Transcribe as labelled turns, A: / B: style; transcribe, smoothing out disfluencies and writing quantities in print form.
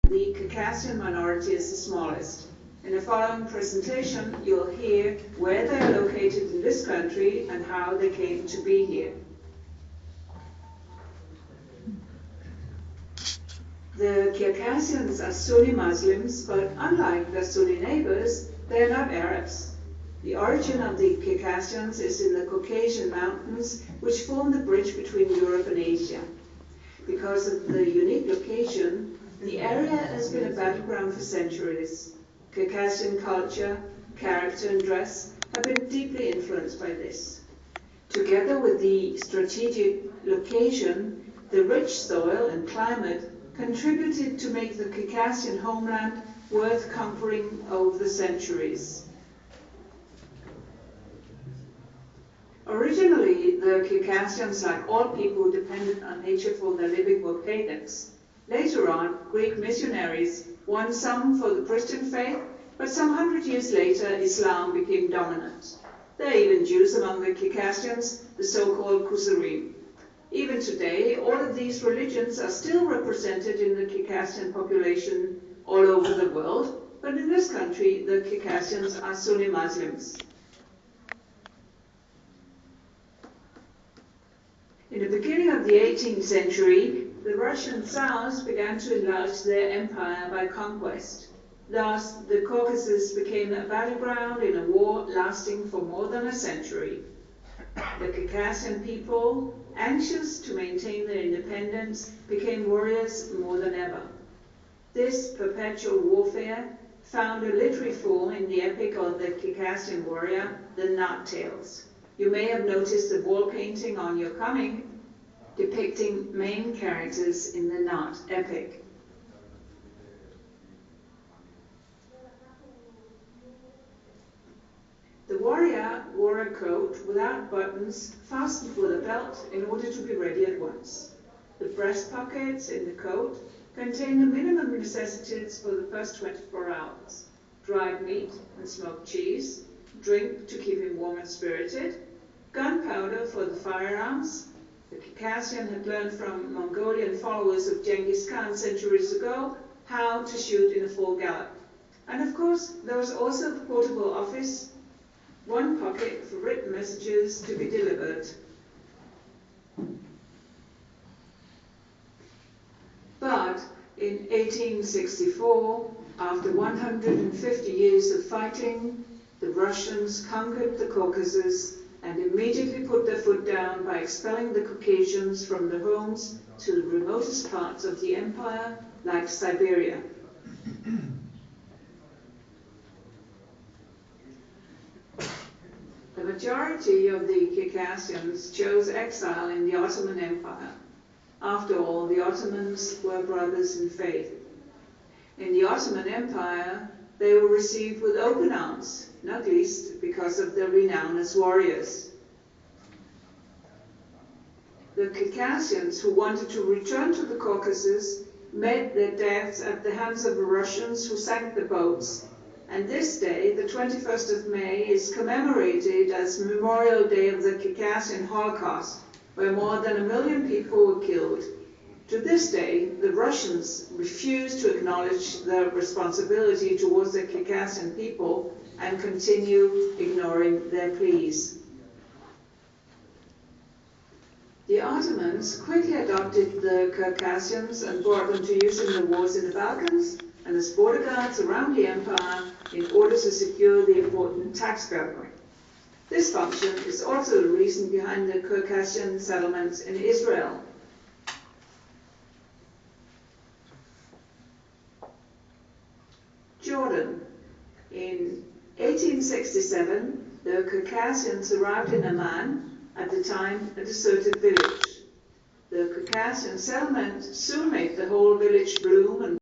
A: the Circasian minority is the smallest. In the following presentation, you'll hear where they are located in this country and how they came to be here. The Circassians are Sunni Muslims, but unlike their Sunni neighbors, they are not Arabs. The origin of the Circassians is in the Caucasian mountains, which form the bridge between Europe and Asia. Because of the unique location, the area has been a battleground for centuries. Circassian culture, character and dress have been deeply influenced by this. Together with the strategic location, the rich soil and climate contributed to make the Circassian homeland worth conquering over the centuries. Originally, the Circassians, like all people dependent on nature for their living, were pagans. Later on, Greek missionaries won some for the Christian faith, but some 100 years later, Islam became dominant. There are even Jews among the Circassians, the so-called Kusarim. Even today, all of these religions are still represented in the Circassian population all over the world, but in this country, the Circassians are Sunni Muslims. In the beginning of the 18th century, the Russian Tsars began to enlarge their empire by conquest. Thus, the Caucasus became a battleground in a war lasting for more than a century. The Circassian people, anxious to maintain their independence, became warriors more than ever. This perpetual warfare found a literary form in the epic of the Circassian warrior, the Knot Tales. You may have noticed the wall painting on your coming depicting main characters in the Knot epic. The warrior wore a coat without buttons fastened with a belt in order to be ready at once. The breast pockets in the coat contain the minimum necessities for the first 24 hours: dried meat and smoked cheese, drink to keep him warm and spirited, gunpowder for the firearms. The Circassian had learned from Mongolian followers of Genghis Khan centuries ago how to shoot in a full gallop. And of course, there was also the portable office, one pocket for written messages to be delivered. But in 1864, after 150 years of fighting, the Russians conquered the Caucasus and immediately put their foot down by expelling the Caucasians from their homes to the remotest parts of the empire, like Siberia. The majority of the Circassians chose exile in the Ottoman Empire. After all, the Ottomans were brothers in faith. In the Ottoman Empire, they were received with open arms, not least because of their renown as warriors. The Circassians who wanted to return to the Caucasus met their deaths at the hands of the Russians who sank the boats. And this day, the 21st of May, is commemorated as Memorial Day of the Circassian Holocaust, where more than 1 million people were killed. To this day, the Russians refuse to acknowledge their responsibility towards the Circassian people and continue ignoring their pleas. The Ottomans quickly adopted the Circassians and brought them to use in the wars in the Balkans and as border guards around the empire in order to secure the important tax gathering. This function is also the reason behind the Circassian settlements in Israel. Jordan. In 1867, the Circassians arrived in Amman, at the time a deserted village. The Circassian settlement soon made the whole village bloom and